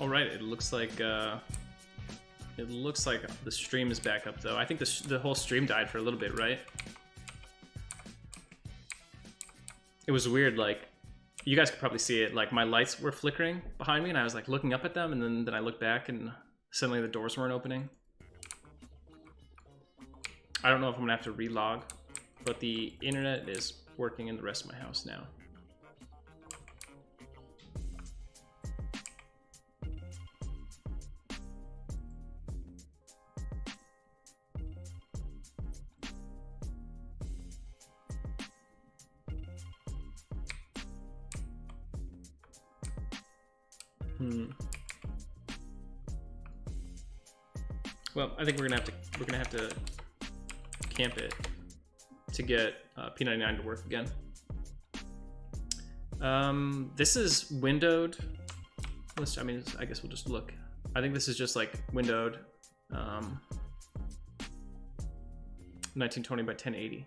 All right, it looks like the stream is back up though. I think the whole stream died for a little bit, right? It was weird, like you guys could probably see it, like my lights were flickering behind me and I was like looking up at them, and then I looked back and suddenly the doors weren't opening. I don't know if I'm gonna have to relog, but the internet is working in the rest of my house now. Well, I think we're gonna have to camp it to get P99 to work again. This is windowed. I mean, I guess we'll just look. I think this is just like windowed 1920 by 1080.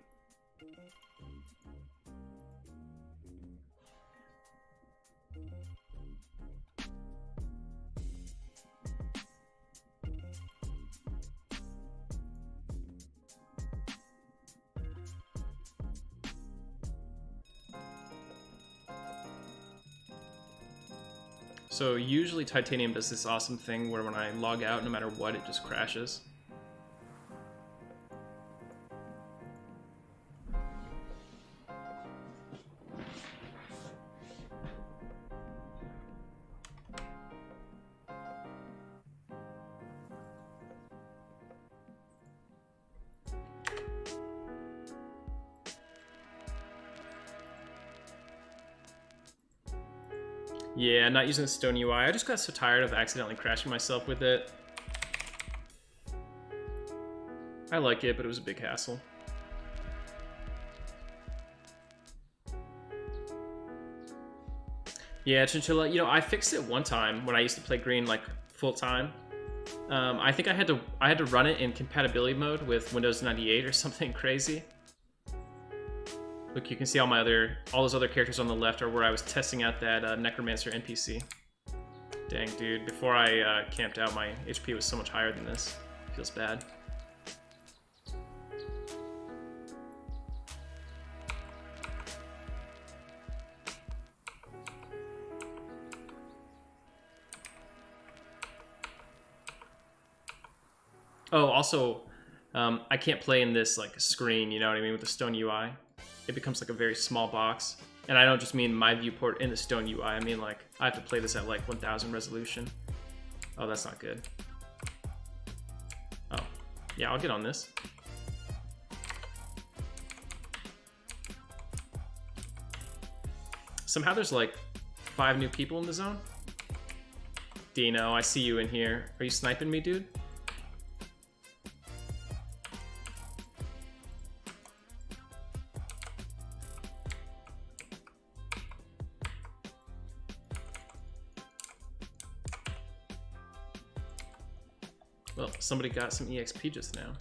So usually Titanium does this awesome thing where when I log out, no matter what, it just crashes. Yeah, not using the Stone UI. I just got so tired of accidentally crashing myself with it. I like it, but it was a big hassle. Yeah, Chinchilla, you know, I fixed it one time when I used to play green like full time. I think I had to run it in compatibility mode with Windows 98 or something crazy. Look, you can see all those other characters on the left are where I was testing out that Necromancer NPC. Dang, dude, before I camped out, my HP was so much higher than this. Feels bad. Oh, also, I can't play in this like screen, you know what I mean, with the Stone UI. It becomes like a very small box. And I don't just mean my viewport in the Stone UI, I mean like I have to play this at like 1000 resolution. Oh, that's not good. Oh, yeah, I'll get on this. Somehow there's like 5 new people in the zone. Dino, I see you in here. Are you sniping me, dude? Well, somebody got some EXP just now.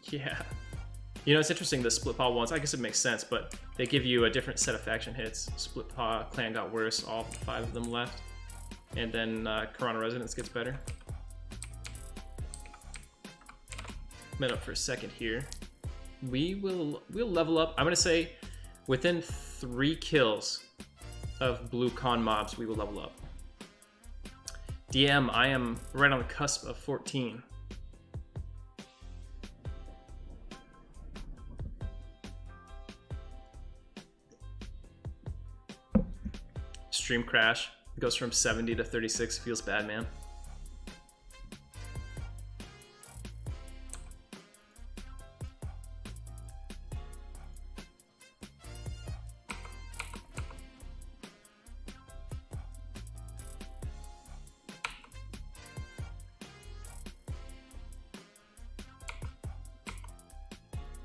Yeah. You know, it's interesting, the Split Paw ones, I guess it makes sense, but they give you a different set of faction hits. Split Paw Clan got worse, all 5 of them left. And then Corona Resonance gets better. Met up for a second here. We'll level up. I'm gonna say within 3 kills of blue con mobs, we will level up. DM, I am right on the cusp of 14. Stream crash. It goes from 70 to 36. Feels bad, man.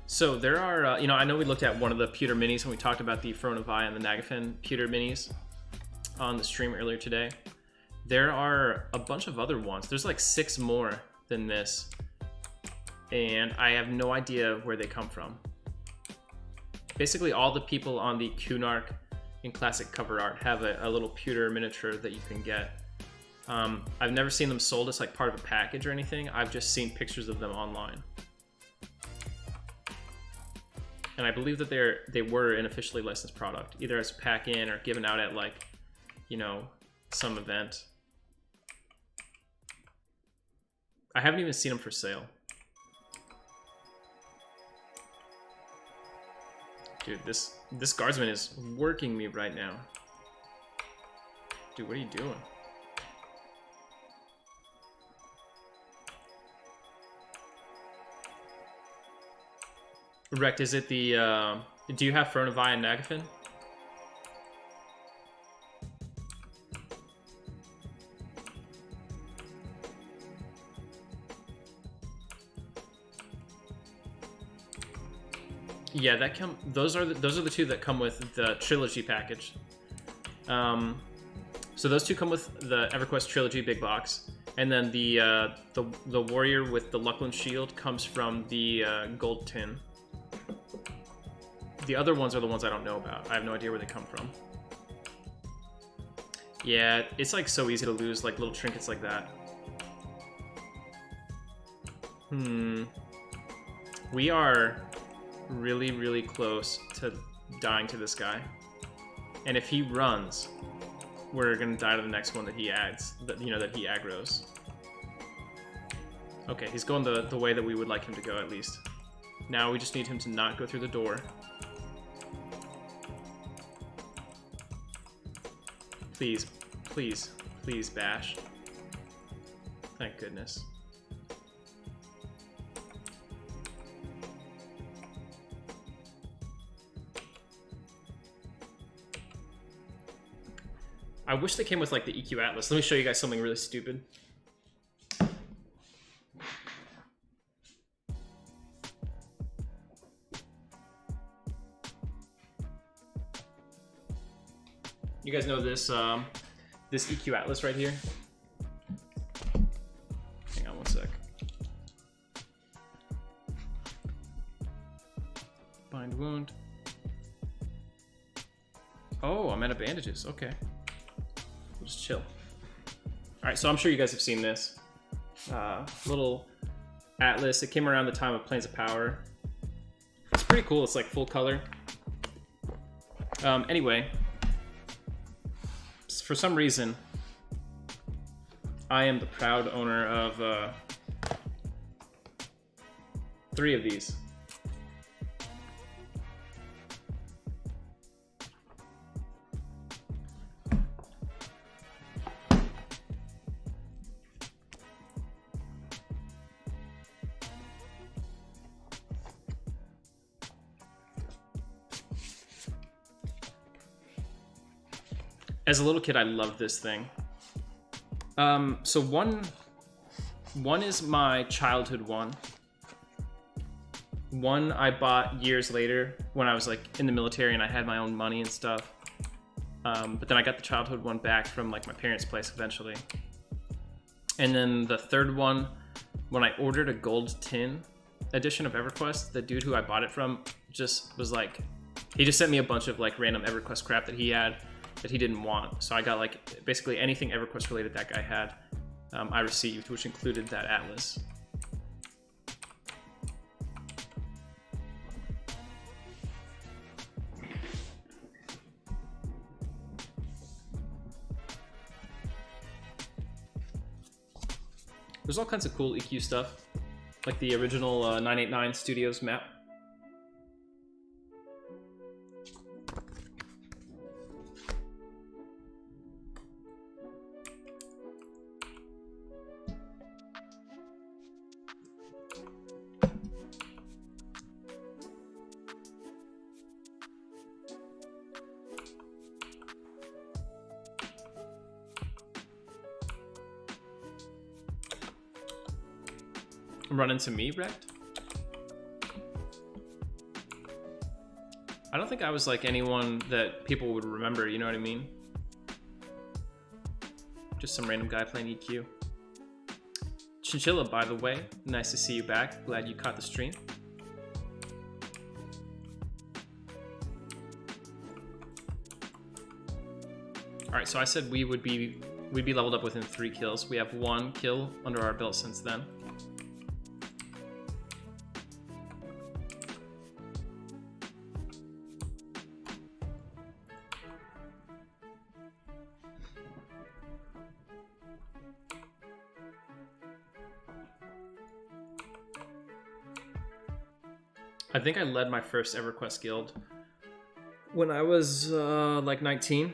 So there are, you know, I know we looked at one of the pewter minis when we talked about the Fronavi and the Nagafin pewter minis on the stream earlier today. There are a bunch of other ones. There's like 6 more than this, and I have no idea where they come from. Basically, all the people on the Kunark in classic cover art have a little pewter miniature that you can get. I've never seen them sold as like part of a package or anything. I've just seen pictures of them online. And I believe that they were an officially licensed product, either as a pack-in or given out at like, you know, some event. I haven't even seen them for sale. Dude, this guardsman is working me right now. Dude, what are you doing? Rect, is it the, do you have Throne of Vi and Nagafin? Yeah, those are the two that come with the trilogy package. So those two come with the Everquest trilogy big box, and then the warrior with the Luckland shield comes from the gold tin. The other ones are the ones I don't know about. I have no idea where they come from. Yeah, it's like so easy to lose like little trinkets like that. We are really, really close to dying to this guy. And if he runs, we're gonna die to the next one that he adds, that he aggroes. Okay, he's going the way that we would like him to go at least. Now we just need him to not go through the door. Please, please, please bash. Thank goodness. I wish they came with like the EQ Atlas. Let me show you guys something really stupid. You guys know this this EQ Atlas right here? Hang on one sec. Bind wound. Oh, I'm out of bandages. Okay. We'll just chill. Alright, so I'm sure you guys have seen this. Little Atlas. It came around the time of Planes of Power. It's pretty cool. It's like full color. Anyway. For some reason, I am the proud owner of 3 of these. As a little kid, I loved this thing. So one is my childhood one. One I bought years later when I was like in the military and I had my own money and stuff. But then I got the childhood one back from like my parents' place eventually. And then the third one, when I ordered a gold tin edition of Everquest, the dude who I bought it from just was like, he just sent me a bunch of like random Everquest crap that he had that he didn't want. So I got like basically anything Everquest related that guy had, I received, which included that Atlas. There's all kinds of cool EQ stuff, like the original 989 Studios map. Run into me, Rect? I don't think I was like anyone that people would remember, you know what I mean? Just some random guy playing EQ. Chinchilla, by the way, nice to see you back. Glad you caught the stream. right, so I said we'd be leveled up within 3 kills. We have 1 kill under our belt since then. I think I led my first Everquest guild when I was like 19.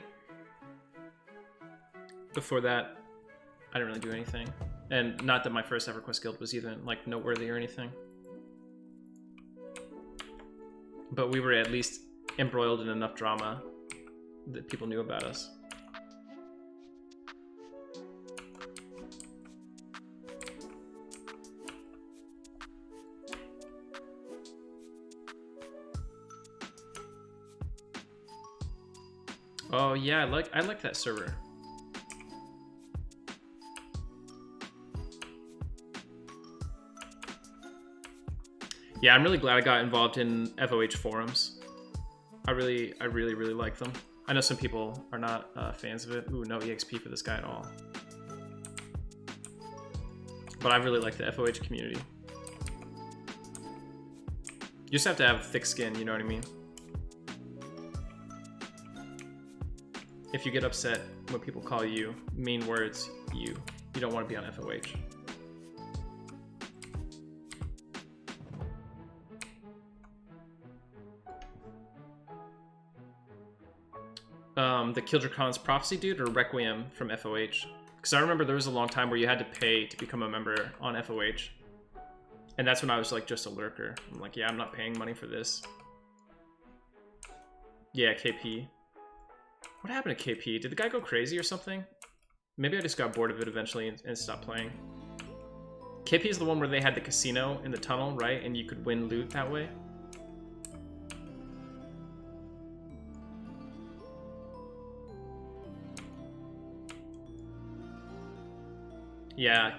Before that, I didn't really do anything. And not that my first Everquest guild was even like noteworthy or anything. But we were at least embroiled in enough drama that people knew about us. Oh yeah, I like that server. Yeah, I'm really glad I got involved in FOH forums. I really like them. I know some people are not fans of it. Ooh, no EXP for this guy at all. But I really like the FOH community. You just have to have thick skin, you know what I mean? If you get upset when people call you mean words, you don't want to be on FOH. The Kildrakon's Prophecy dude or Requiem from FOH? Because I remember there was a long time where you had to pay to become a member on FOH. And that's when I was like just a lurker. I'm like, yeah, I'm not paying money for this. Yeah, KP. What happened to KP? Did the guy go crazy or something? Maybe I just got bored of it eventually and stopped playing. KP is the one where they had the casino in the tunnel, right? And you could win loot that way. Yeah,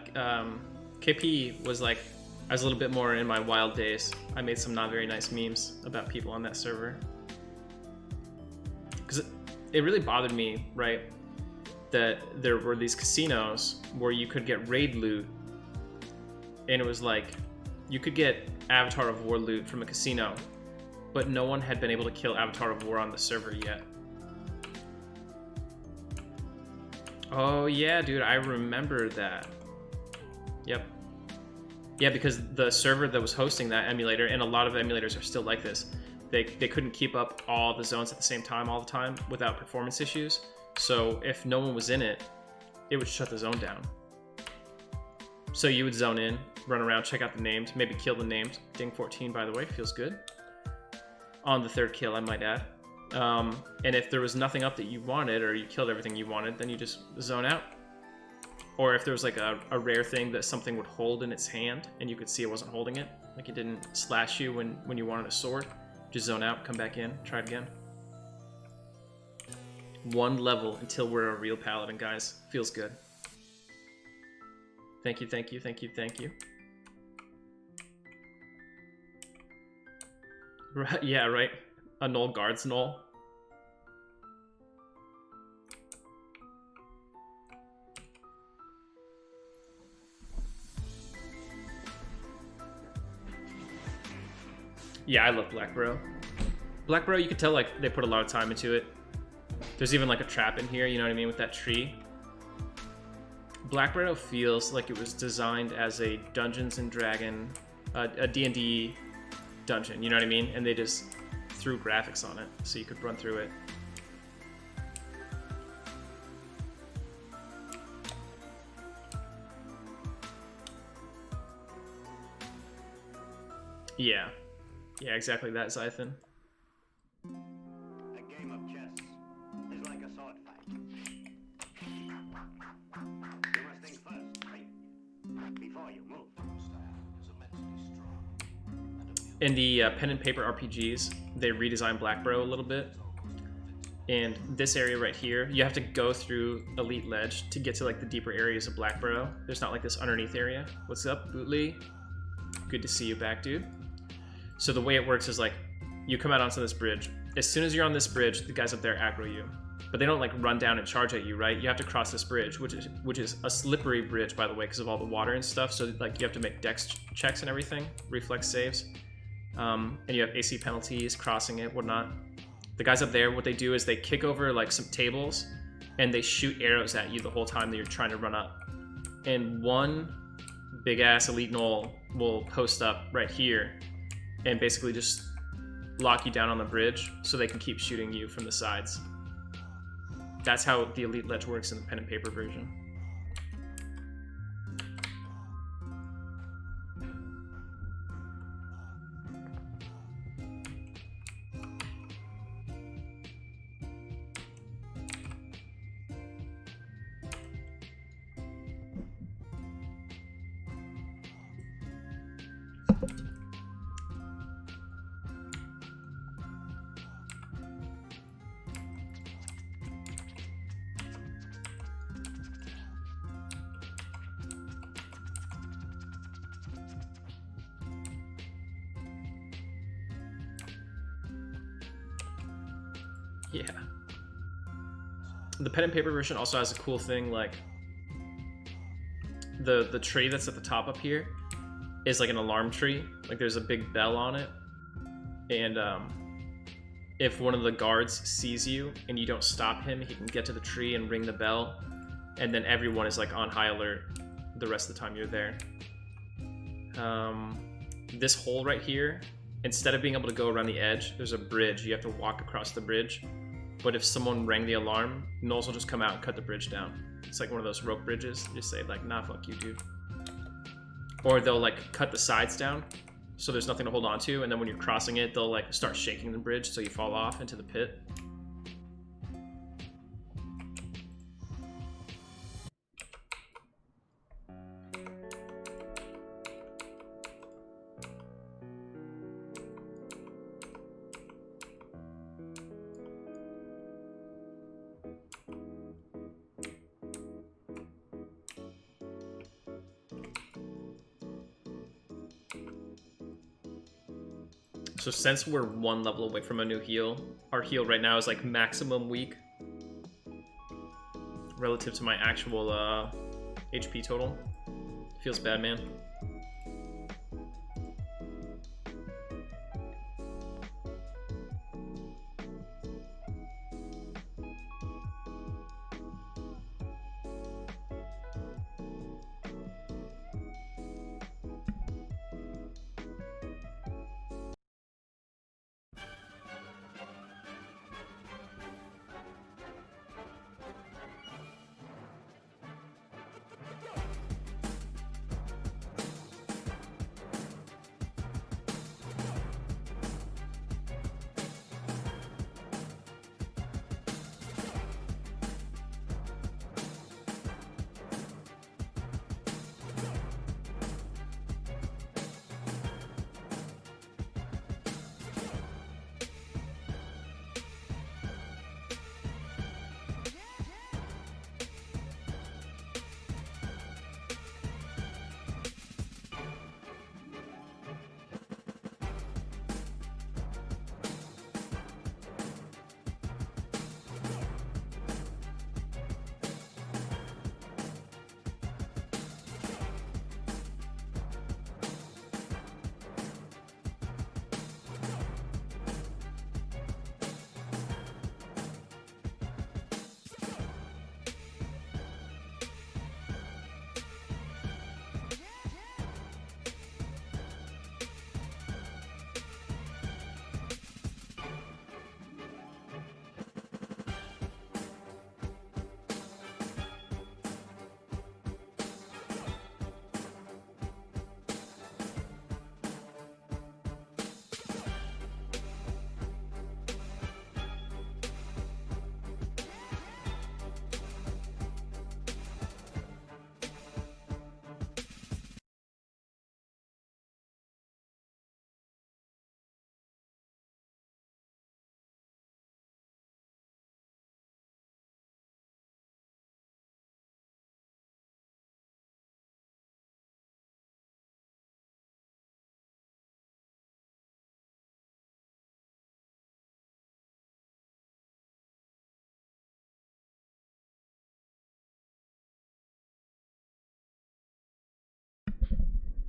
KP was like, I was a little bit more in my wild days. I made some not very nice memes about people on that server. Because it really bothered me, right, that there were these casinos where you could get raid loot, and it was like, you could get Avatar of War loot from a casino, but no one had been able to kill Avatar of War on the server yet. Oh yeah, dude, I remember that. Yep. Yeah, because the server that was hosting that emulator, and a lot of emulators are still like this, they couldn't keep up all the zones at the same time all the time without performance issues. So if no one was in it, it would shut the zone down. So you would zone in, run around, check out the names, maybe kill the names. Ding 14, by the way, feels good. On the 3rd kill, I might add. And if there was nothing up that you wanted, or you killed everything you wanted, then you just zone out. Or if there was like a rare thing that something would hold in its hand, and you could see it wasn't holding it, like it didn't slash you when you wanted a sword, just zone out, come back in, try it again. 1 level until we're a real paladin, guys. Feels good. Thank you, thank you, thank you, thank you. Right, yeah, right. A null guards null. Yeah, I love Black Bro. Black Bro, you could tell like they put a lot of time into it. There's even like a trap in here, you know what I mean, with that tree. Black Bro feels like it was designed as a Dungeons and Dragon, a D&D dungeon, you know what I mean? And they just threw graphics on it so you could run through it. Yeah. Yeah, exactly that, Zythan. A game of chess is like a sword fight. You must think first, right? Before you move. In the pen and paper RPGs, they redesigned Black Bro a little bit. And this area right here, you have to go through Elite Ledge to get to like the deeper areas of Black Bro. There's not like this underneath area. What's up, Bootly? Good to see you back, dude. So the way it works is like, you come out onto this bridge. As soon as you're on this bridge, the guys up there aggro you. but they don't like run down and charge at you, right? You have to cross this bridge, which is a slippery bridge, by the way, because of all the water and stuff. So like you have to make dex checks and everything, reflex saves, and you have AC penalties crossing it, whatnot. The guys up there, what they do is they kick over like some tables, and they shoot arrows at you the whole time that you're trying to run up. And one big ass elite knoll will post up right here, and basically just lock you down on the bridge so they can keep shooting you from the sides. That's how the elite ledge works in the pen and paper version. Yeah. The pen and paper version also has a cool thing, like the tree that's at the top up here is like an alarm tree. Like there's a big bell on it, and if one of the guards sees you and you don't stop him, he can get to the tree and ring the bell, and then everyone is like on high alert the rest of the time you're there. This hole right here, instead of being able to go around the edge, there's a bridge. You have to walk across the bridge. But if someone rang the alarm, gnolls will just come out and cut the bridge down. It's like one of those rope bridges. You just say like, nah, fuck you, dude. Or they'll like cut the sides down so there's nothing to hold on to, and then when you're crossing it, they'll like start shaking the bridge so you fall off into the pit. So since we're one level away from a new heal, our heal right now is like maximum weak relative to my actual HP total. Feels bad, man.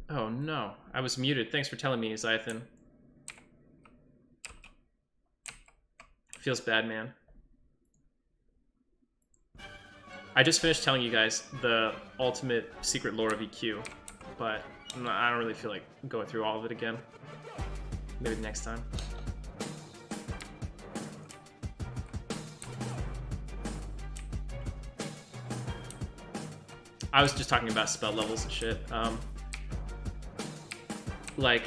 Oh no, I was muted. Thanks for telling me, Zythan. Feels bad, man. I just finished telling you guys the ultimate secret lore of EQ, but I don't really feel like going through all of it again. Maybe next time. I was just talking about spell levels and shit. Like,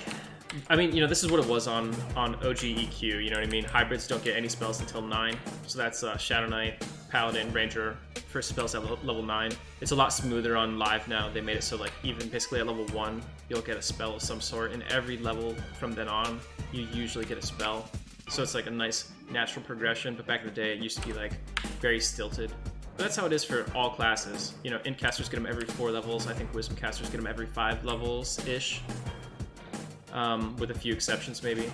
I mean, you know, this is what it was on OG EQ, you know what I mean? Hybrids don't get any spells until 9, so that's Shadow Knight, Paladin, Ranger, first spells at level 9. It's a lot smoother on live now. They made it so, like, even basically at level 1, you'll get a spell of some sort, and every level from then on, you usually get a spell. So it's like a nice natural progression, but back in the day, it used to be, like, very stilted. But that's how it is for all classes. You know, Int casters get them every 4 levels. I think Wisdom casters get them every 5 levels-ish. With a few exceptions, maybe.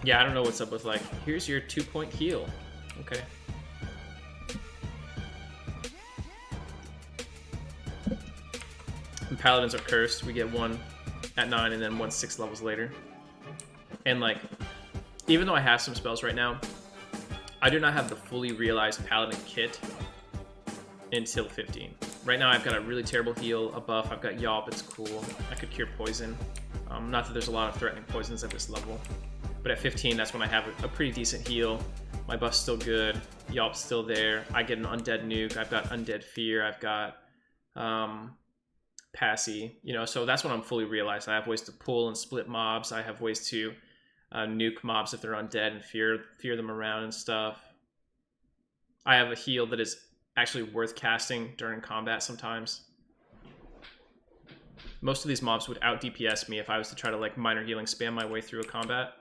Yeah, I don't know what's up with, like, here's your 2-point heal. Okay. And Paladins are cursed. We get 1 at 9 and then 1 6 levels later. And, like, even though I have some spells right now, I do not have the fully realized Paladin kit until 15. Right now I've got a really terrible heal, a buff, I've got Yawp, it's cool. I could cure poison. Not that there's a lot of threatening poisons at this level. But at 15, that's when I have a pretty decent heal. My buff's still good, Yawp's still there. I get an Undead Nuke, I've got Undead Fear, I've got Passy. You know, so that's when I'm fully realized. I have ways to pull and split mobs, I have ways to nuke mobs if they're undead and fear them around and stuff. I have a heal that is actually worth casting during combat sometimes. Most of these mobs would out DPS me if I was to try to, like, minor healing spam my way through a combat.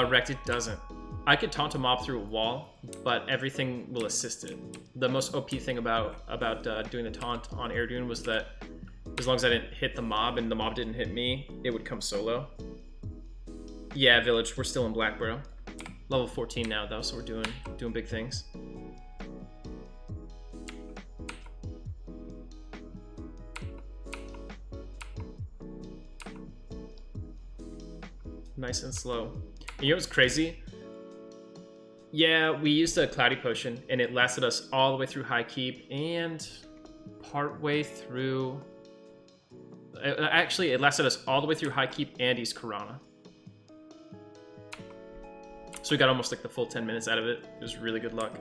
Wrecked, it doesn't. I could taunt a mob through a wall, but everything will assist it. The most OP thing about doing the taunt on Erdune was that as long as I didn't hit the mob and the mob didn't hit me, it would come solo. Yeah, Village, we're still in Blackborough. Level 14 now, though, so we're doing big things. Nice and slow. You know what's crazy? Yeah, we used a Cloudy Potion, and it lasted us all the way through High Keep, and partway through... Actually, it lasted us all the way through High Keep and East Karana. So we got almost, like, the full 10 minutes out of it. It was really good luck.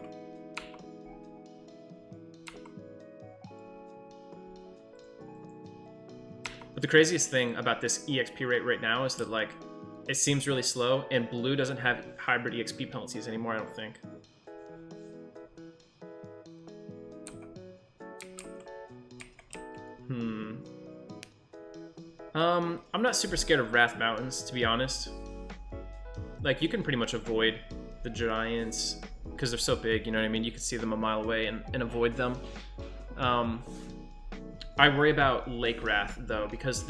But the craziest thing about this EXP rate right now is that, like, it seems really slow, and Blue doesn't have hybrid EXP penalties anymore, I don't think. I'm not super scared of Wrath Mountains, to be honest. Like, you can pretty much avoid the giants, because they're so big, you know what I mean? You can see them a mile away and avoid them. I worry about Lake Wrath, though, because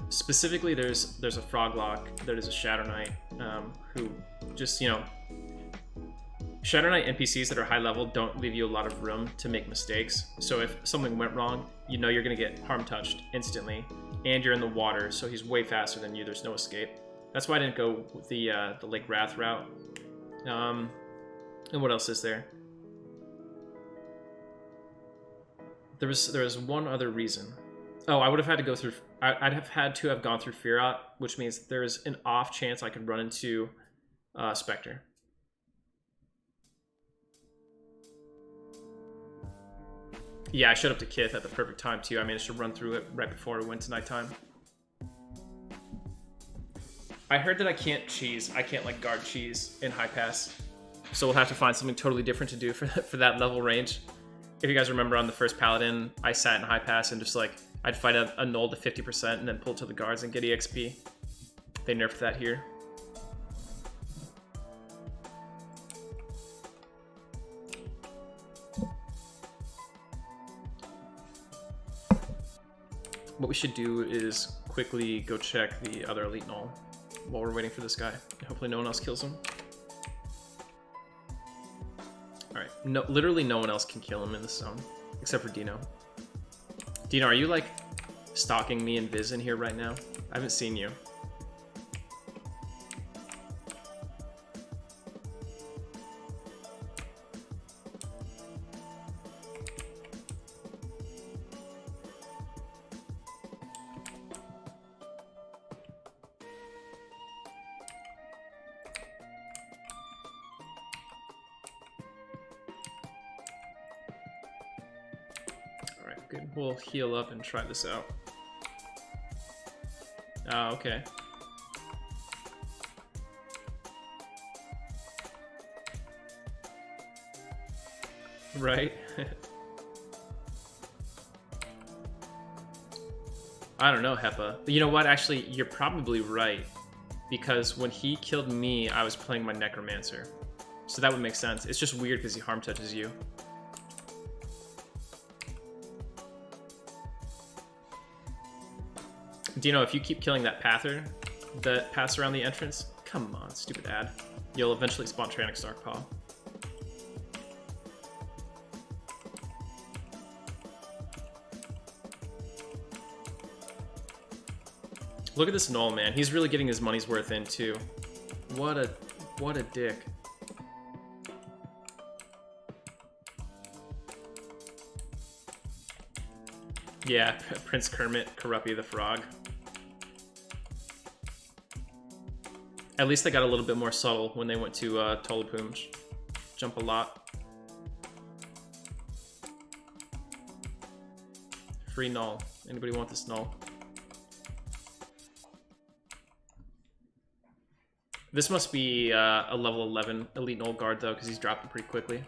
specifically there's a Froglock, there's a Shadow Knight, who just, you know... Shadow Knight NPCs that are high level don't leave you a lot of room to make mistakes. So if something went wrong, you know you're going to get harm touched instantly. And you're in the water, so he's way faster than you. There's no escape. That's why I didn't go with the Lake Wrath route. And what else is there? There was one other reason. Oh, I would have had to go through... I'd have had to have gone through Firot, which means there's an off chance I could run into Spectre. Yeah, I showed up to Kith at the perfect time, too. I managed to run through it right before it went to nighttime. I heard that I can't cheese. I can't, like, guard cheese in High Pass. So we'll have to find something totally different to do for that level range. If you guys remember on the first Paladin, I sat in High Pass and just, like, I'd fight a null to 50% and then pull to the guards and get EXP. They nerfed that here. What we should do is quickly go check the other elite null while we're waiting for this guy. Hopefully no one else kills him. Alright, no, literally no one else can kill him in this zone, except for Dino. Dino, are you like stalking me and Viz in here right now? I haven't seen you. Good. We'll heal up and try this out. Ah, okay. Right? I don't know, Hepa. You know what? Actually, you're probably right. Because when he killed me, I was playing my Necromancer. So that would make sense. It's just weird because he harm touches you. Dino, if you keep killing that pather that pass around the entrance, come on, stupid ad. You'll eventually spawn Tranix Darkpaw. Look at this null, man. He's really getting his money's worth in too. What a dick. Yeah, Prince Kermit, Karuppy the Frog. At least they got a little bit more subtle when they went to Tolapoomj. Jump a lot. Free null. Anybody want this null? This must be a level 11 elite null guard though, because he's dropping pretty quickly.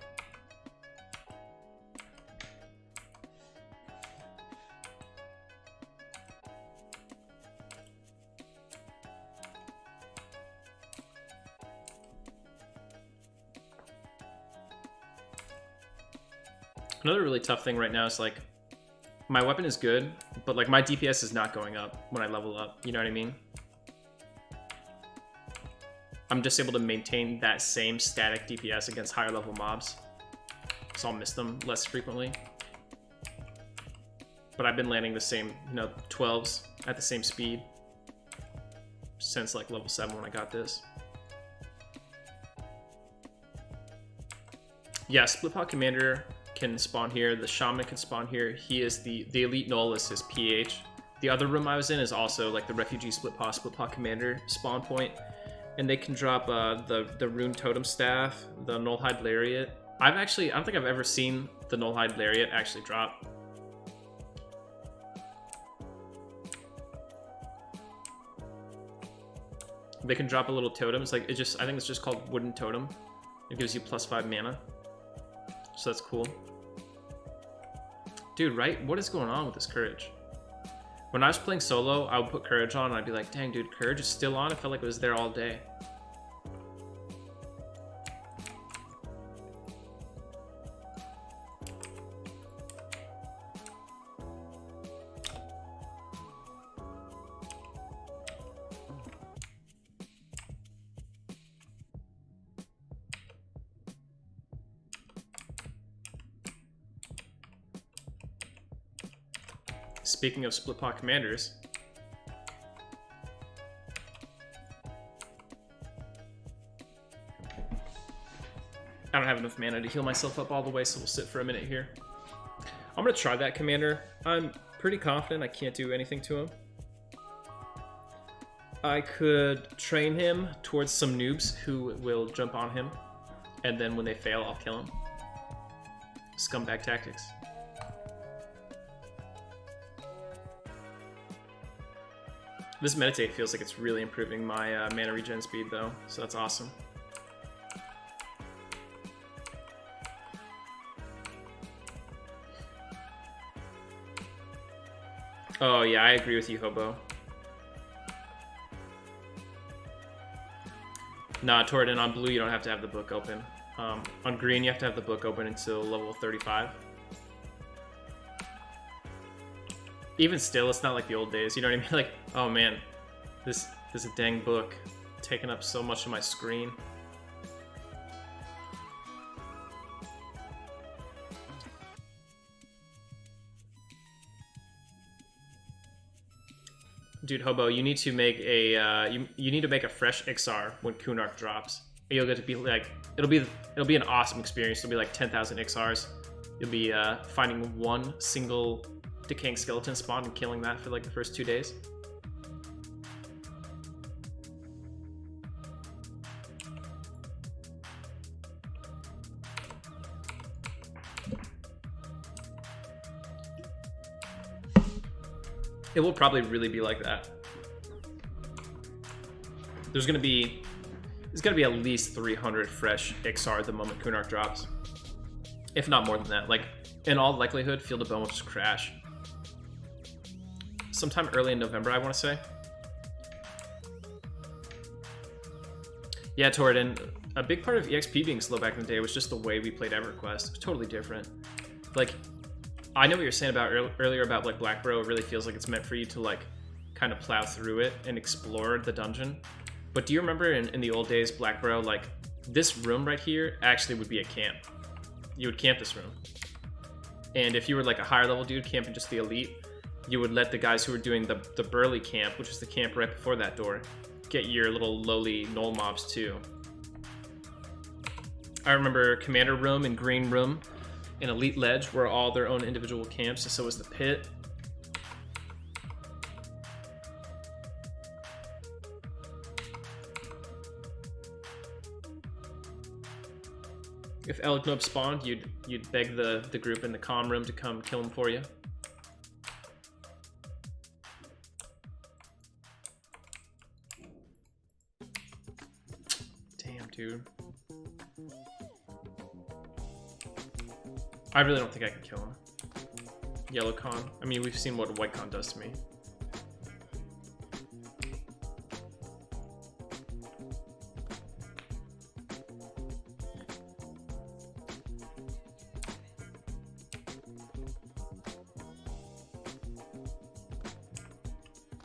Another really tough thing right now is like, my weapon is good, but like my DPS is not going up when I level up, you know what I mean? I'm just able to maintain that same static DPS against higher level mobs, so I'll miss them less frequently. But I've been landing the same, you know, 12s at the same speed since like level 7 when I got this. Yeah, Splitpaw Commander can spawn here, the Shaman can spawn here. He is the elite null is his PH. The other room I was in is also like the Refugee Splitpaw Commander spawn point. And they can drop the Rune Totem Staff, the Nullhide Lariat. I don't think I've ever seen the Nullhide Lariat actually drop. They can drop a little totem. It's like, I think it's just called Wooden Totem. It gives you +5 mana. So that's cool. Dude, right? What is going on with this Courage? When I was playing solo, I would put Courage on and I'd be like, dang, dude, Courage is still on? It felt like it was there all day. Speaking of Splitpaw Commanders, I don't have enough mana to heal myself up all the way, so we'll sit for a minute here. I'm gonna try that commander. I'm pretty confident I can't do anything to him. I could train him towards some noobs who will jump on him, and then when they fail, I'll kill him. Scumbag tactics. This meditate feels like it's really improving my mana regen speed though, so that's awesome. Oh yeah, I agree with you, Hobo. Nah, Torridon, on blue you don't have to have the book open. On green you have to have the book open until level 35. even still, it's not like the old days. You know what I mean? Like, oh man, this is a dang book taking up so much of my screen. Dude, Hobo, you need to make a you need to make a fresh Ixar when Kunark drops. You'll get to be like it'll be an awesome experience. It'll be like 10,000 Ixars. You'll be finding one single decaying skeleton spawn and killing that for like the first 2 days. It will probably really be like that. There's gonna be at least 300 fresh Ixar the moment Kunark drops, if not more than that. Like in all likelihood, Field of Bone will just crash sometime early in November, I want to say. Yeah, Torridon, a big part of EXP being slow back in the day was just the way we played EverQuest. It was totally different. Like, I know what you're saying about earlier about like Black Bro. It really feels like it's meant for you to like kind of plow through it and explore the dungeon. But do you remember in the old days, Black Bro, like this room right here actually would be a camp. You would camp this room. And if you were like a higher level dude camping just the elite, you would let the guys who were doing the burly camp, which is the camp right before that door, get your little lowly knoll mobs too. I remember Commander Room and Green Room and Elite Ledge were all their own individual camps, and so was the Pit. If Elgnob spawned, you'd beg the group in the comm room to come kill him for you. Damn, dude. I really don't think I can kill him. Yellow Con. I mean, we've seen what a White Con does to me.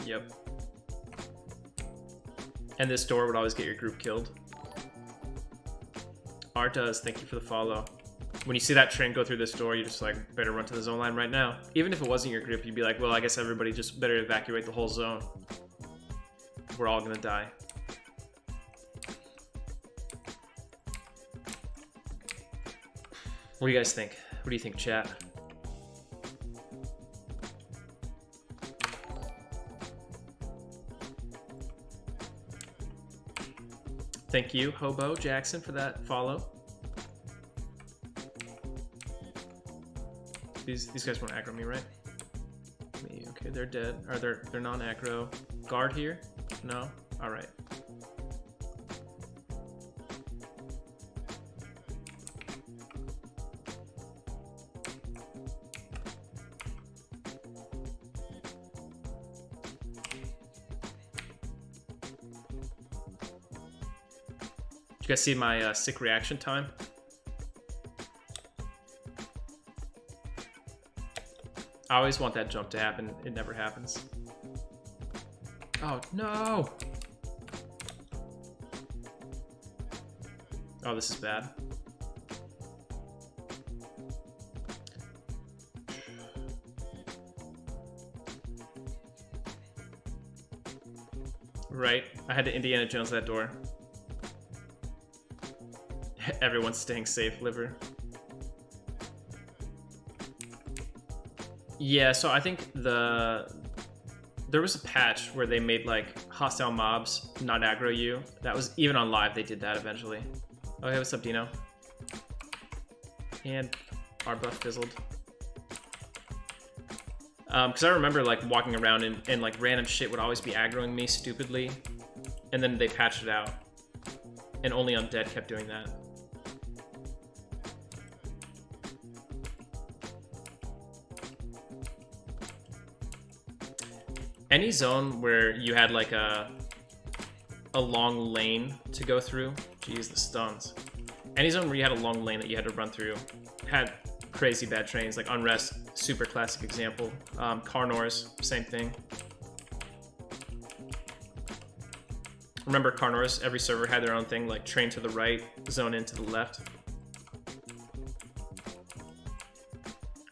Yep. And this door would always get your group killed. Art does. Thank you for the follow. When you see that train go through this door, you're just like, better run to the zone line right now. Even if it wasn't your group, you'd be like, well, I guess everybody just better evacuate the whole zone. We're all gonna die. What do you guys think? What do you think, chat? Thank you, Hobo Jackson, for that follow. These guys won't aggro me, right? Me, okay, they're dead. Or they're non-aggro. Guard here? No? Alright. Did you guys see my sick reaction time? I always want that jump to happen. It never happens. Oh, no! Oh, this is bad. Right. I had to Indiana Jones that door. Everyone's staying safe, Liver. Yeah, so I think there was a patch where they made like hostile mobs not aggro you. That was even on live. They did that eventually. Oh, hey, what's up, Dino? And our buff fizzled. Because I remember like walking around and like random shit would always be aggroing me stupidly, and then they patched it out, and only Undead kept doing that. Any zone where you had like a long lane to go through, geez, the stuns. Any zone where you had a long lane that you had to run through had crazy bad trains, like Unrest, super classic example. Carnors, same thing. Remember Carnors, every server had their own thing, like train to the right, zone in to the left.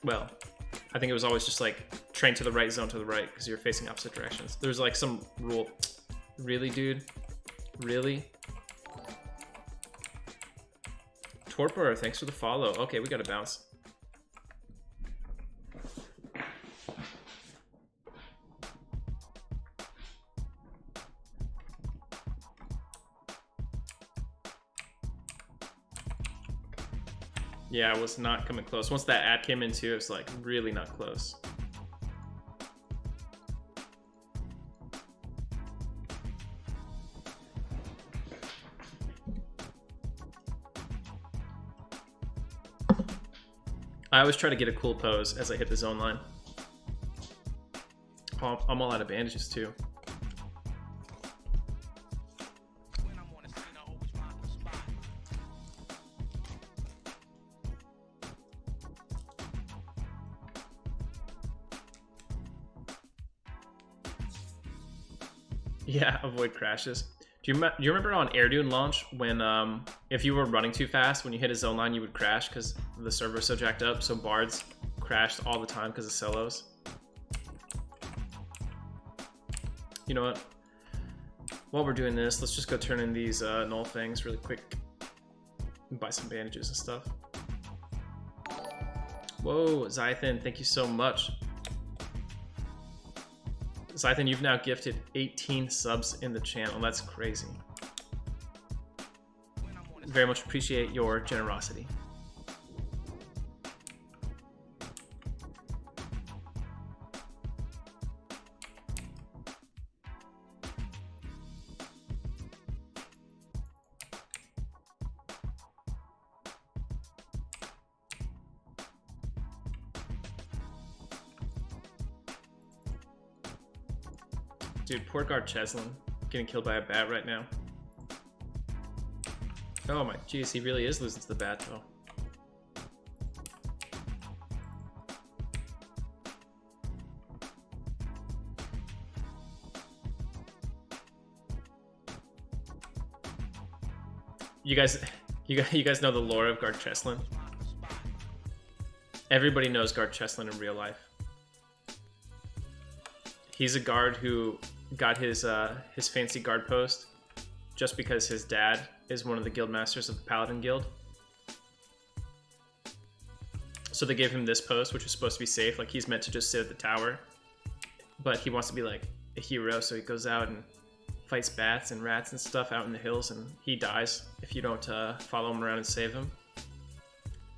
Well, I think it was always just like train to the right, zone to the right, because you're facing opposite directions. There's like some rule. Really, dude? Really? Torpor, thanks for the follow. Okay, we gotta bounce. Yeah, I was not coming close. Once that ad came in too, it was like really not close. I always try to get a cool pose as I hit the zone line. Oh, I'm all out of bandages too. Yeah, avoid crashes. Do you remember on Air Dune launch when if you were running too fast, when you hit a zone line, you would crash because the server was so jacked up? So Bards crashed all the time because of Celos. You know what? While we're doing this, let's just go turn in these null things really quick and buy some bandages and stuff. Whoa, Zythan, thank you so much. Zythan, you've now gifted 18 subs in the channel. That's crazy. Very much appreciate your generosity. Dude, poor guard Cheslin getting killed by a bat right now. Oh my jeez, he really is losing to the bat though. You guys know the lore of Guard Cheslin? Everybody knows Guard Cheslin in real life. He's a guard who got his fancy guard post just because his dad is one of the guild masters of the Paladin guild. So they gave him this post, which is supposed to be safe. Like, he's meant to just sit at the tower, but he wants to be like a hero, so he goes out and fights bats and rats and stuff out in the hills, and he dies if you don't follow him around and save him.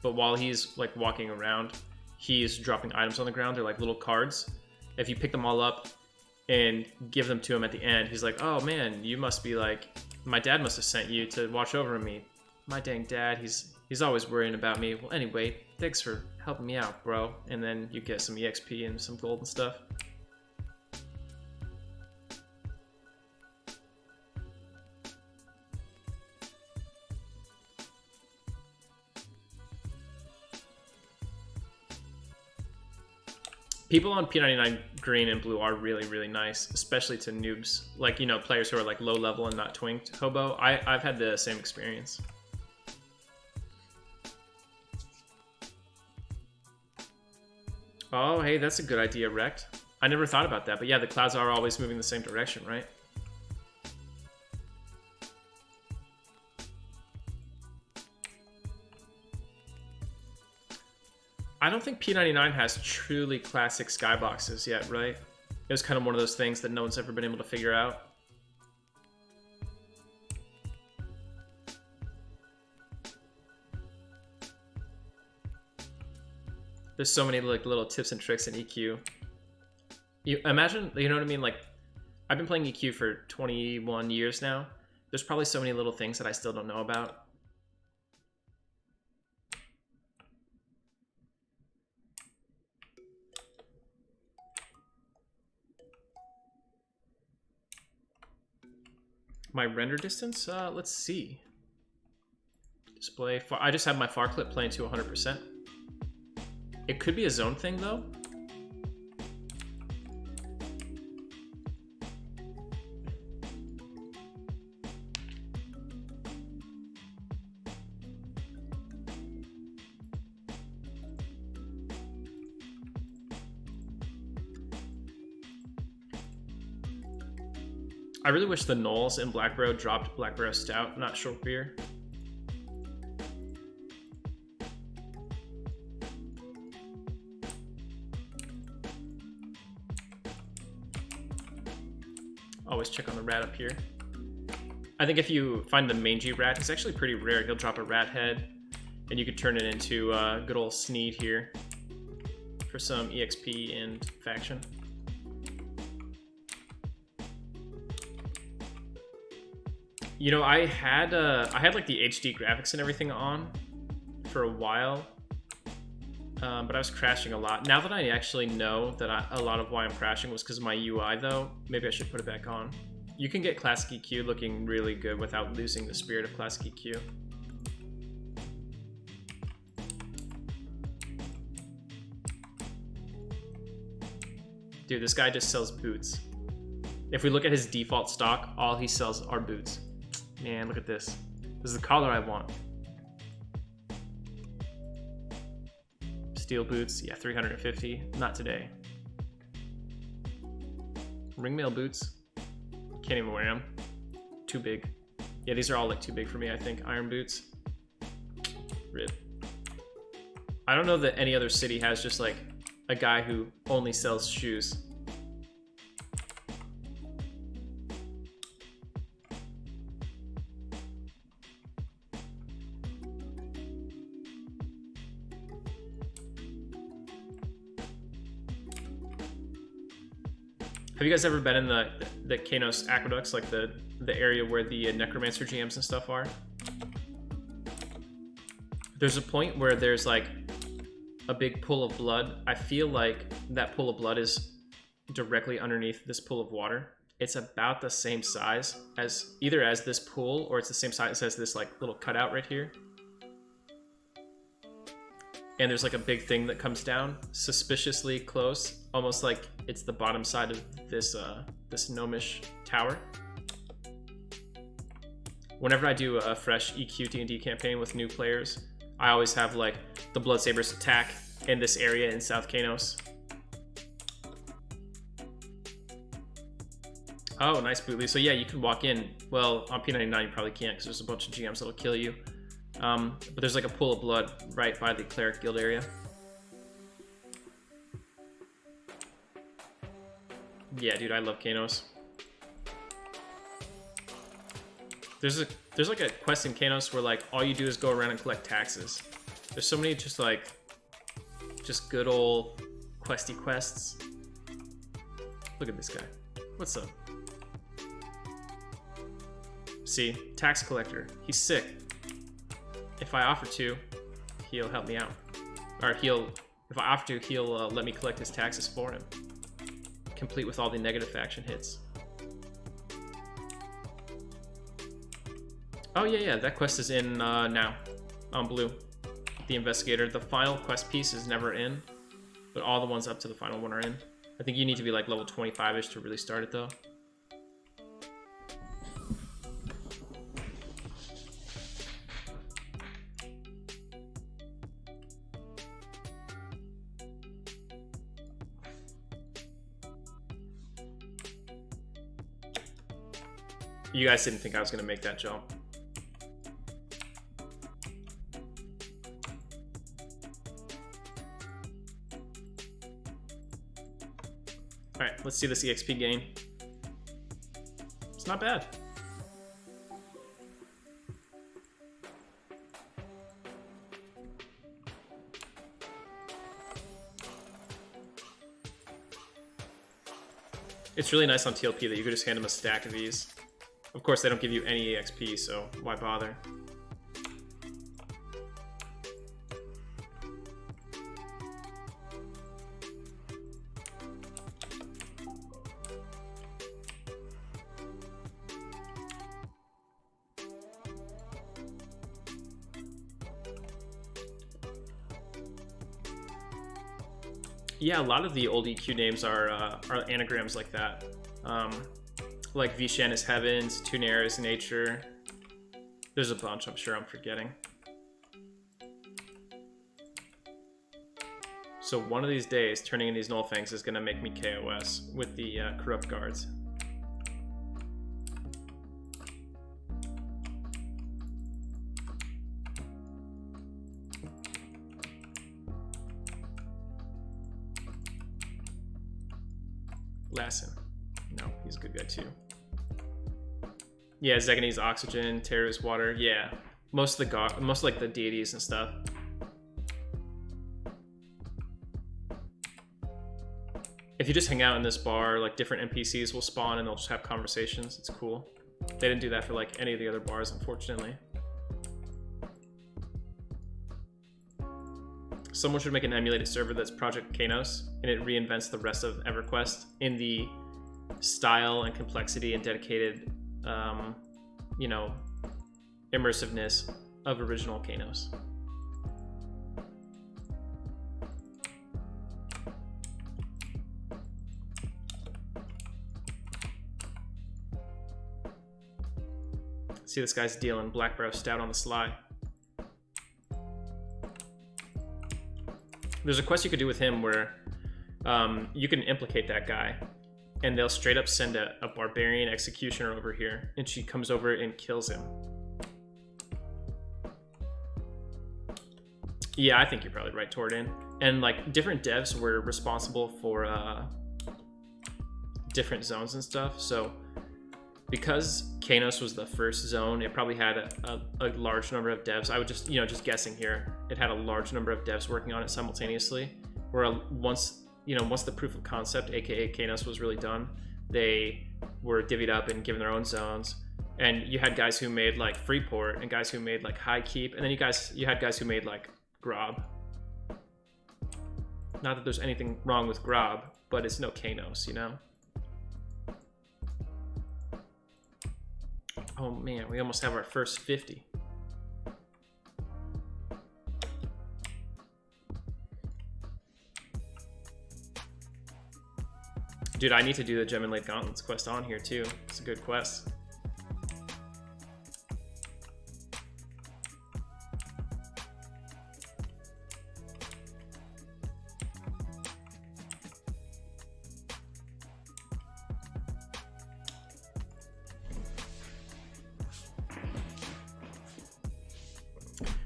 But while he's like walking around, he's dropping items on the ground. They're like little cards. If you pick them all up and give them to him at the end, he's like, oh man, you must be like, my dad must have sent you to watch over me. My dang dad, he's always worrying about me. Well, anyway, thanks for helping me out, bro. And then you get some EXP and some gold and stuff. People on P99 green and blue are really, really nice, especially to noobs. Like, you know, players who are like low level and not twinked hobo. I've had the same experience. Oh, hey, that's a good idea, Rect. I never thought about that, but yeah, the clouds are always moving the same direction, right? I don't think P99 has truly classic skyboxes yet, right? It was kind of one of those things that no one's ever been able to figure out. There's so many like little tips and tricks in EQ. You imagine, you know what I mean? Like, I've been playing EQ for 21 years now. There's probably so many little things that I still don't know about. My render distance, let's see. Display, I just have my far clip playing to 100%. It could be a zone thing though. I really wish the Knolls in Black Barrow dropped Black Barrow Stout, not short beer. Always check on the rat up here. I think if you find the mangy rat, it's actually pretty rare. He'll drop a rat head, and you could turn it into good old Sneed here for some EXP and faction. You know, I had like the HD graphics and everything on for a while, but I was crashing a lot. Now that I actually know that a lot of why I'm crashing was because of my UI, though, maybe I should put it back on. You can get Classic EQ looking really good without losing the spirit of Classic EQ. Dude, this guy just sells boots. If we look at his default stock, all he sells are boots. Man, look at this. This is the collar I want. Steel boots, yeah, 350. Not today. Ringmail boots. Can't even wear them. Too big. Yeah, these are all like too big for me, I think. Iron boots. Rip. I don't know that any other city has just like a guy who only sells shoes. Have you guys ever been in the Kanos aqueducts, like the area where the necromancer GMs and stuff are? There's a point where there's like a big pool of blood. I feel like that pool of blood is directly underneath this pool of water. It's about the same size as either as this pool, or it's the same size as this like little cutout right here. And there's like a big thing that comes down suspiciously close, almost like it's the bottom side of this this gnomish tower. Whenever I do a fresh EQ D&D campaign with new players, I always have like the Bloodsabers attack in this area in South Kanos. Oh, nice bootly. So yeah, you can walk in. Well, on P99 you probably can't because there's a bunch of GMs that'll kill you. But there's like a pool of blood right by the Cleric Guild area. Yeah, dude, I love Kanos. There's like a quest in Kanos where like all you do is go around and collect taxes. There's so many just good old questy quests. Look at this guy. What's up? See, tax collector. He's sick. If I offer to, he'll help me out. Or if I offer to, he'll let me collect his taxes for him. Complete with all the negative faction hits. Oh yeah, that quest is in now, on blue. The investigator. The final quest piece is never in, but all the ones up to the final one are in. I think you need to be like level 25-ish to really start it though. You guys didn't think I was going to make that jump. Alright, let's see this EXP gain. It's not bad. It's really nice on TLP that you could just hand them a stack of these. Of course, they don't give you any EXP, so why bother? Yeah, a lot of the old EQ names are anagrams like that. Like Vishan is Heavens, Tunair is Nature. There's a bunch, I'm sure I'm forgetting. So one of these days, turning in these Nullfangs is going to make me KOS with the Corrupt Guards. Lassen. No, he's a good guy too. Yeah, Zeganese Oxygen, Terra's Water. Yeah, most of like the deities and stuff. If you just hang out in this bar, like different NPCs will spawn and they'll just have conversations. It's cool. They didn't do that for like any of the other bars, unfortunately. Someone should make an emulated server that's Project Kanos, and it reinvents the rest of EverQuest in the style and complexity and dedicated, you know, immersiveness of original Kanos. See, this guy's dealing Black Barrow Stout on the sly. There's a quest you could do with him where you can implicate that guy, and they'll straight up send a barbarian executioner over here, and she comes over and kills him. Yeah, I think you're probably right, Tordin. And like different devs were responsible for different zones and stuff. So because Kanos was the first zone, it probably had a large number of devs. I would just, you know, just guessing here, it had a large number of devs working on it simultaneously. Where once the proof of concept, aka Kanos, was really done, they were divvied up and given their own zones. And you had guys who made like Freeport and guys who made like High Keep, and then you had guys who made like Grob. Not that there's anything wrong with Grob, but it's no Kanos, you know? Oh man, we almost have our first 50. Dude, I need to do the Gem Inlaid Gauntlets quest on here too. It's a good quest.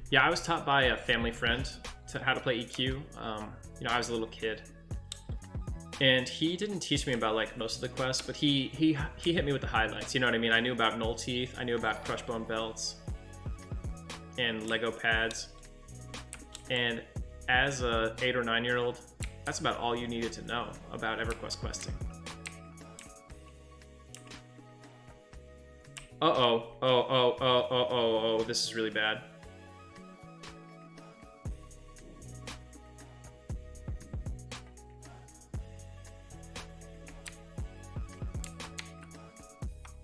Yeah, I was taught by a family friend how to play EQ. You know, I was a little kid, and he didn't teach me about like most of the quests, but he hit me with the highlights. You know what I mean? I knew about Null Teeth, I knew about Crushbone Belts, and Lego Pads. And as a 8 or 9 year old, that's about all you needed to know about EverQuest questing. Oh, this is really bad.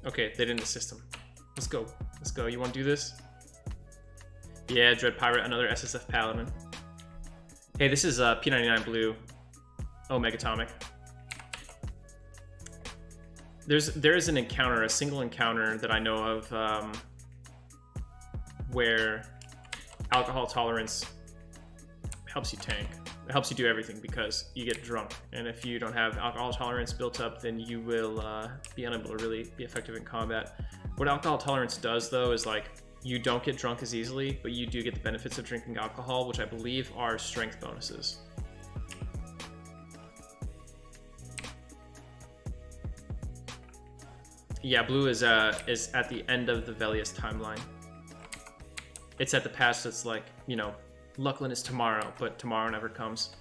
Okay, they didn't assist him. Let's go. Let's go. You want to do this? Yeah, Dread Pirate, another SSF Paladin. Hey, this is P99 Blue. Oh, Megatomic. There is an encounter, a single encounter that I know of, where alcohol tolerance helps you tank. It helps you do everything because you get drunk, and if you don't have alcohol tolerance built up, then you will be unable to really be effective in combat. What alcohol tolerance does, though, is like you don't get drunk as easily, but you do get the benefits of drinking alcohol, which I believe are strength bonuses. Yeah, Blue is at the end of the Velius timeline. It's at the patch that's like, you know, Lucklin is tomorrow, but tomorrow never comes.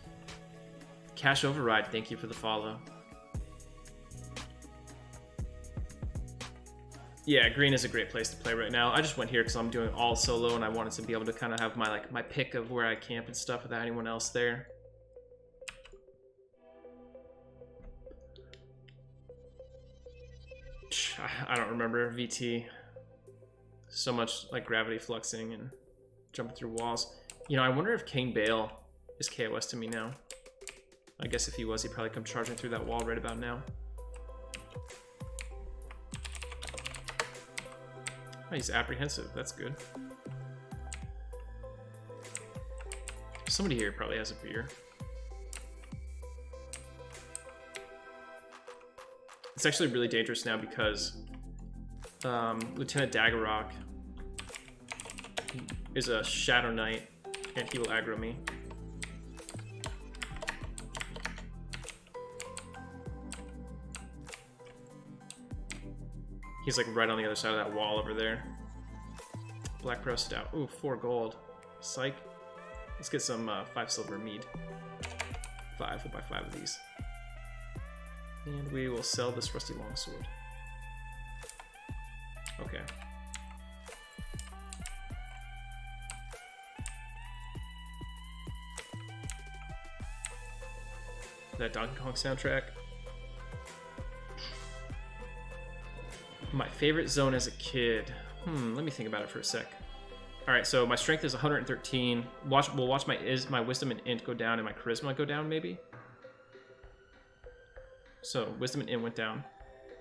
Cash Override, thank you for the follow. Yeah, green is a great place to play right now. I just went here because I'm doing all solo, and I wanted to be able to kind of have my pick of where I camp and stuff without anyone else there. I don't remember VT. So much like gravity fluxing and jumping through walls. You know, I wonder if Kane Bale is KOS to me now. I guess if he was, he'd probably come charging through that wall right about now. Oh, he's apprehensive. That's good. Somebody here probably has a beer. It's actually really dangerous now because Lieutenant Daggerrock is a Shadow Knight, and he will aggro me. He's like right on the other side of that wall over there. Black Crow Stout. Ooh, 4 gold. Psych. Let's get some 5 silver mead. 5. We'll buy 5 of these. And we will sell this rusty longsword. Okay. That Donkey Kong soundtrack. My favorite zone as a kid. Let me think about it for a sec. All right, so my strength is 113. We'll watch my wisdom and int go down and my charisma go down maybe. So wisdom and int went down.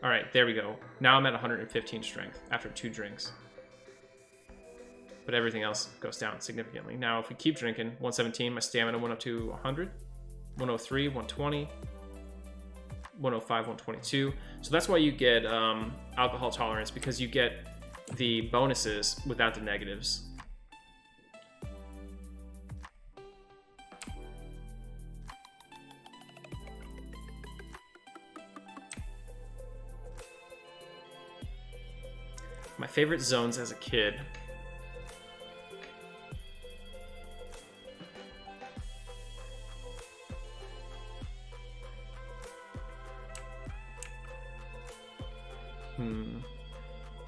All right, there we go. Now I'm at 115 strength after 2 drinks. But everything else goes down significantly. Now if we keep drinking, 117, my stamina went up to 100, 103, 120. 105, 122. So that's why you get alcohol tolerance, because you get the bonuses without the negatives. My favorite zones as a kid.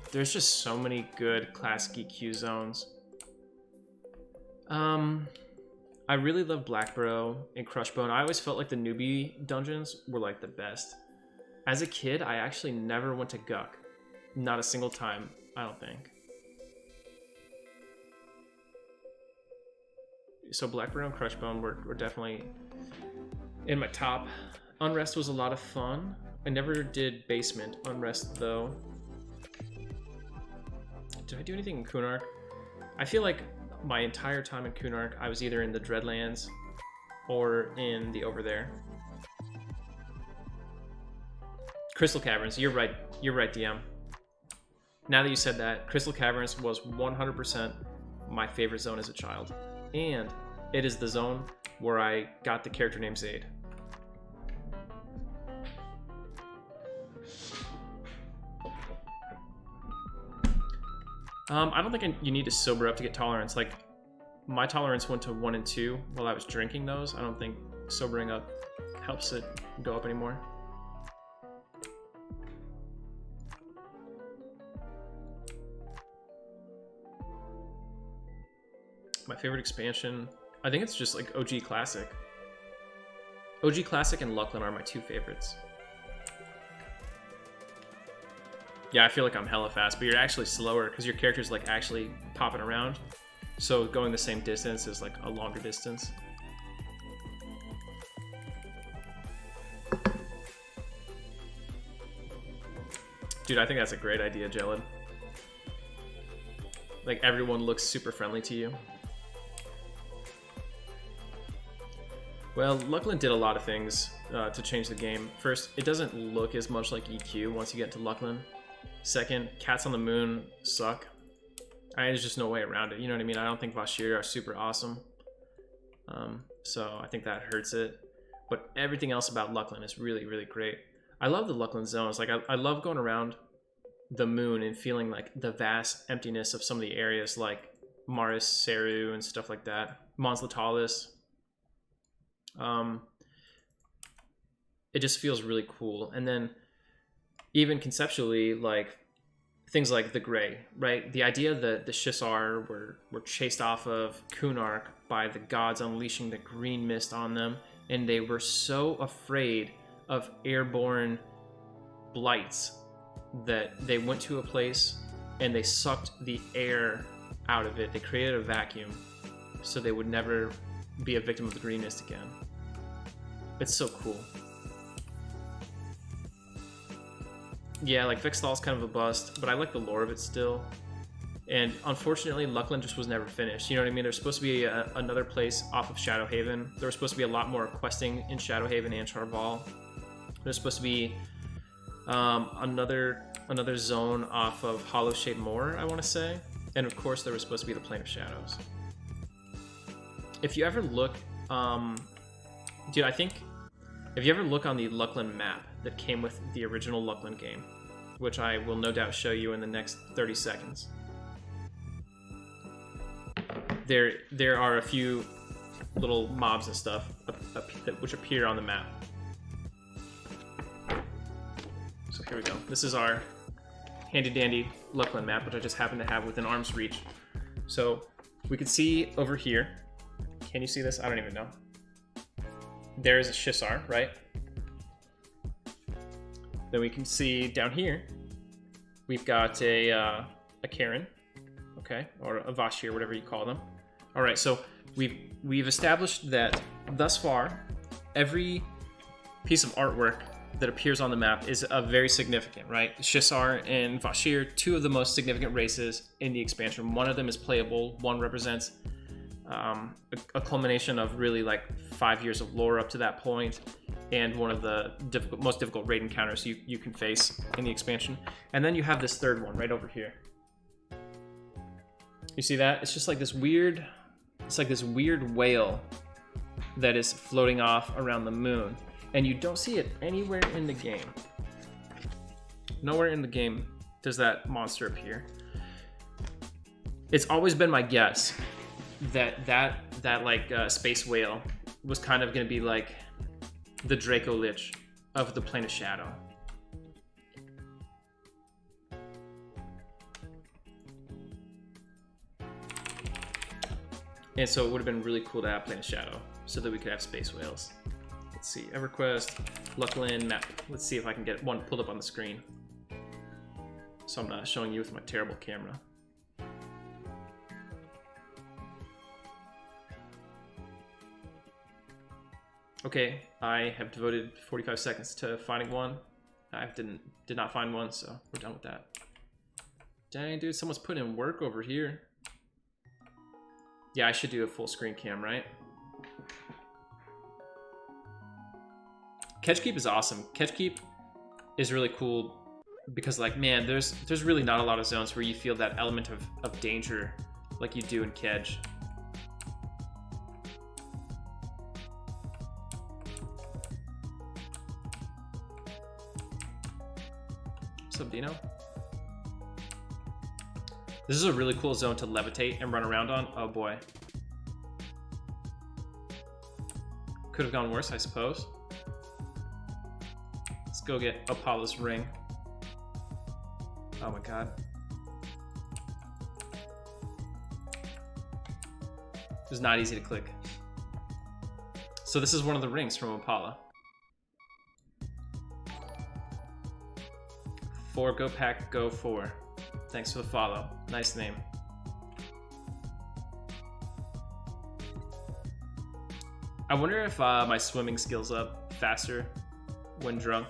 There's just so many good classic EQ zones. I really love Blackborough and Crushbone. I always felt like the newbie dungeons were like the best. As a kid, I actually never went to Guck. Not a single time, I don't think. So Blackborough and Crushbone were definitely in my top. Unrest was a lot of fun. I never did Basement Unrest though. Did I do anything in Kunark? I feel like my entire time in Kunark, I was either in the Dreadlands or in the Over There. Crystal Caverns, you're right, DM. Now that you said that, Crystal Caverns was 100% my favorite zone as a child. And it is the zone where I got the character named Zaide. I don't think you need to sober up to get tolerance. Like, my tolerance went to 1 and 2 while I was drinking those. I don't think sobering up helps it go up anymore. My favorite expansion, I think it's just like OG Classic. OG Classic and Lucklin are my 2 favorites. Yeah, I feel like I'm hella fast, but you're actually slower because your character's like actually popping around. So going the same distance is like a longer distance. Dude, I think that's a great idea, Jellin. Like, everyone looks super friendly to you. Well, Lucklin did a lot of things to change the game. First, it doesn't look as much like EQ once you get to Lucklin. Second, Cats on the Moon suck. There's just no way around it. You know what I mean? I don't think Vashir are super awesome. So I think that hurts it. But everything else about Lucklin is really, really great. I love the Lucklin zones. Like, I love going around the moon and feeling like the vast emptiness of some of the areas like Maris, Seru, and stuff like that. Mons Latalis. It just feels really cool. And then even conceptually, like things like the Grey, right? The idea that the Shisar were chased off of Kunark by the gods unleashing the green mist on them, and they were so afraid of airborne blights that they went to a place and they sucked the air out of it. They created a vacuum so they would never be a victim of the green mist again. It's so cool. Yeah, like Vexthal's kind of a bust, but I like the lore of it still. And unfortunately, Luckland just was never finished. You know what I mean? There's supposed to be another place off of Shadowhaven. There was supposed to be a lot more questing in Shadowhaven and Charval. There's supposed to be another zone off of Hollowshade Moor, I want to say. And of course, there was supposed to be the Plane of Shadows. If you ever look, dude, I think if you ever look on the Luckland map that came with the original Luckland game, which I will no doubt show you in the next 30 seconds. There are a few little mobs and stuff which appear on the map. So here we go. This is our handy dandy Luckland map, which I just happen to have within arm's reach. So we can see over here. Can you see this? I don't even know. There is a Shissar, right? Then we can see down here, we've got a Karen, okay, or a Vashir, whatever you call them. All right, so we've established that thus far, every piece of artwork that appears on the map is very significant, right? Shissar and Vashir, two of the most significant races in the expansion. One of them is playable. One represents a culmination of really like 5 years of lore up to that point, and one of the most difficult raid encounters you can face in the expansion. And then you have this third one right over here. You see that? It's just like this weird, it's like this weird whale that is floating off around the moon. And you don't see it anywhere in the game. Nowhere in the game does that monster appear. It's always been my guess that like space whale was kind of going to be like the Draco Lich of the Plane of Shadow. And so it would have been really cool to have Plane of Shadow so that we could have space whales. Let's see, Everquest, Luckland map. Let's see if I can get one pulled up on the screen, so I'm not showing you with my terrible camera. Okay, I have devoted 45 seconds to finding one. I did not find one, so we're done with that. Dang, dude, someone's putting in work over here. Yeah, I should do a full screen cam, right? Catchkeep is awesome. Catchkeep is really cool because, like, man, there's really not a lot of zones where you feel that element of danger like you do in Kedge. What's up, Dino? This is a really cool zone to levitate and run around on. Oh boy. Could have gone worse, I suppose. Let's go get Apollo's ring. Oh my god. It was not easy to click. So this is one of the rings from Apollo. 4 Go Pack Go 4. Thanks for the follow. Nice name. I wonder if my swimming skills up faster when drunk.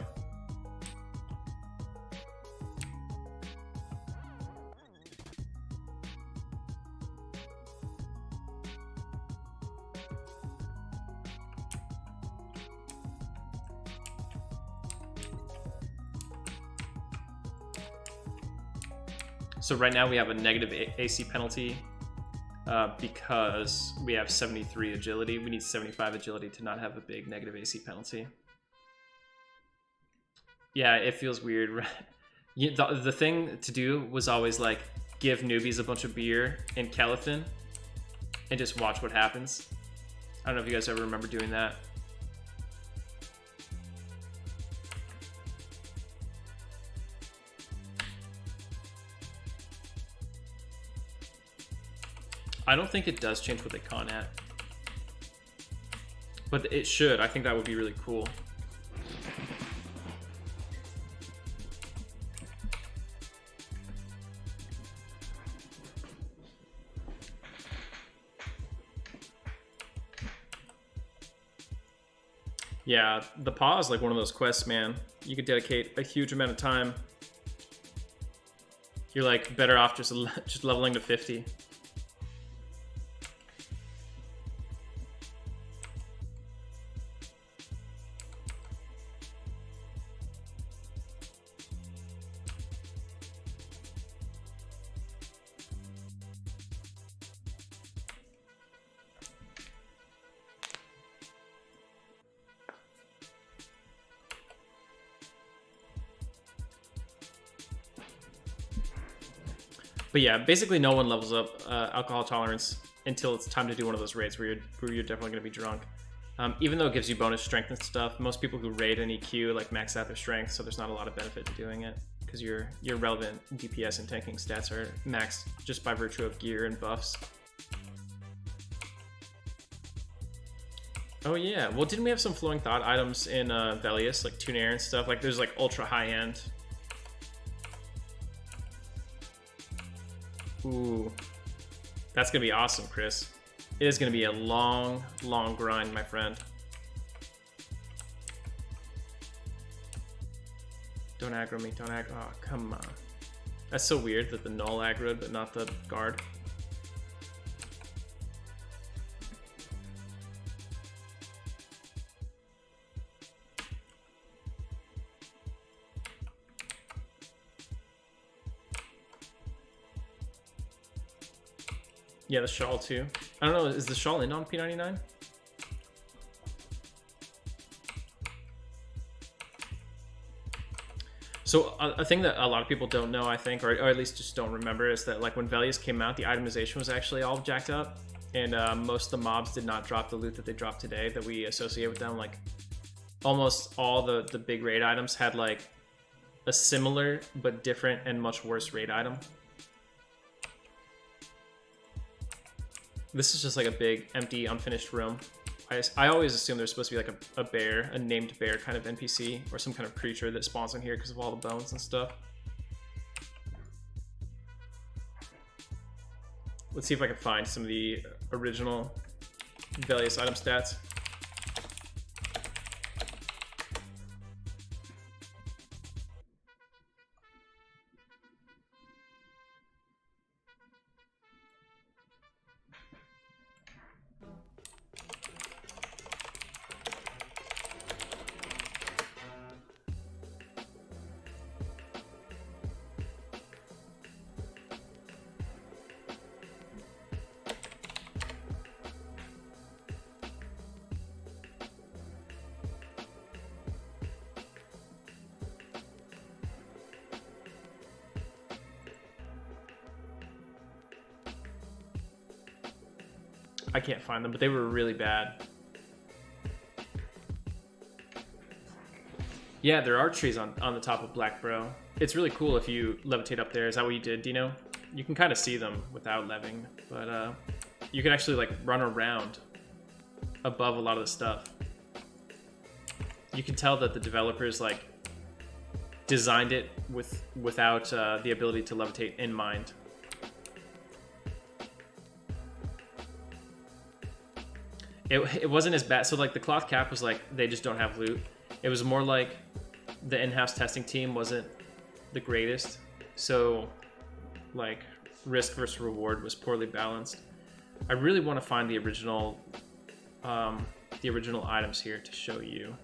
So right now we have a negative AC penalty because we have 73 agility. We need 75 agility to not have a big negative AC penalty. Yeah, it feels weird, right? The thing to do was always like give newbies a bunch of beer in Caliphin and just watch what happens. I don't know if you guys ever remember doing that. I don't think it does change what they con at, but it should. I think that would be really cool. Yeah, the paw is like one of those quests, man. You could dedicate a huge amount of time. You're like better off just leveling to 50. But yeah, basically no one levels up alcohol tolerance until it's time to do one of those raids where you're definitely going to be drunk. Even though it gives you bonus strength and stuff, most people who raid an EQ like max out their strength, so there's not a lot of benefit to doing it because your relevant DPS and tanking stats are maxed just by virtue of gear and buffs. Oh yeah, well didn't we have some flowing thought items in Velius, like tuner and stuff? Like there's like ultra high end. Ooh, that's gonna be awesome, Chris. It is gonna be a long, long grind, my friend. Don't aggro me, don't aggro. Oh, come on. That's so weird that the null aggroed, but not the guard. Yeah, the shawl too. I don't know, is the shawl in on P99? So a thing that a lot of people don't know, I think, or at least just don't remember, is that like when Velius came out, the itemization was actually all jacked up, and most of the mobs did not drop the loot that they drop today that we associate with them. Like almost all the big raid items had like a similar but different and much worse raid item. This is just like a big, empty, unfinished room. I always assume there's supposed to be like a bear, a named bear kind of NPC, or some kind of creature that spawns in here because of all the bones and stuff. Let's see if I can find some of the original Velius item stats. I can't find them, but they were really bad. Yeah, there are trees on the top of Black Bro. It's really cool if you levitate up there. Is that what you did, Dino? You can kind of see them without leving, but you can actually like run around above a lot of the stuff. You can tell that the developers like designed it without the ability to levitate in mind. It wasn't as bad. So like the cloth cap was like they just don't have loot. It was more like the in-house testing team wasn't the greatest. So like risk versus reward was poorly balanced. I really want to find the original items here to show you.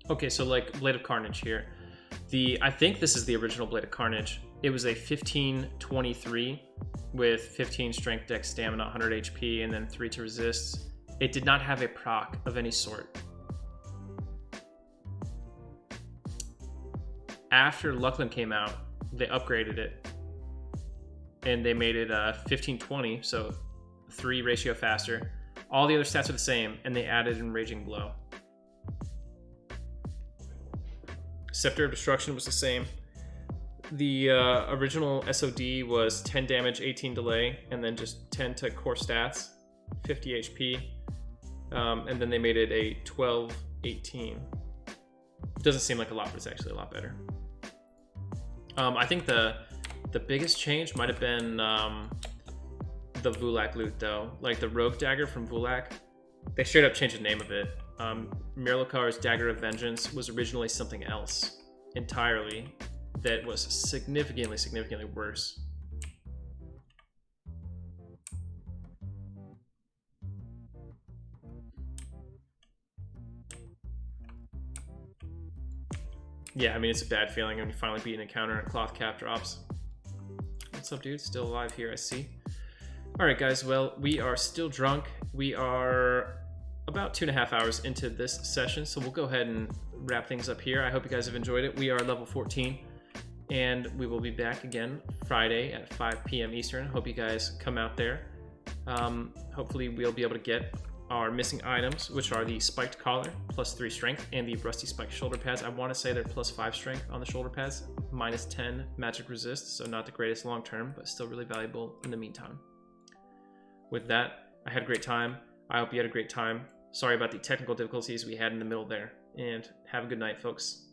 Okay, so like Blade of Carnage here. I think this is the original Blade of Carnage. It was a 1523 with 15 strength, dex, stamina, 100 HP, and then 3 to resist. It did not have a proc of any sort. After Luckland came out, they upgraded it. And they made it 1520, so 3 ratio faster. All the other stats are the same, and they added Enraging Blow. Scepter of Destruction was the same. The original SOD was 10 damage, 18 delay, and then just 10 to core stats, 50 HP. And then they made it a 12, 18. Doesn't seem like a lot, but it's actually a lot better. I think the biggest change might have been the Vulak loot, though. Like the Rogue Dagger from Vulak, they straight up changed the name of it. Mirlokar's Dagger of Vengeance was originally something else entirely that was significantly worse. Yeah, I mean, it's a bad feeling when you finally beat an encounter and cloth cap drops. What's up, dude? Still alive here, I see. Alright, guys, well, we are still drunk. We are about 2.5 hours into this session, so we'll go ahead and wrap things up here. I hope you guys have enjoyed it. We are level 14, and we will be back again Friday at 5 p.m. Eastern. Hope you guys come out there. Hopefully we'll be able to get our missing items, which are the spiked collar, +3 strength, and the rusty spiked shoulder pads. I want to say they're +5 strength on the shoulder pads, -10 magic resist, so not the greatest long term, but still really valuable in the meantime. With that, I had a great time. I hope you had a great time. Sorry about the technical difficulties we had in the middle there, and have a good night, folks.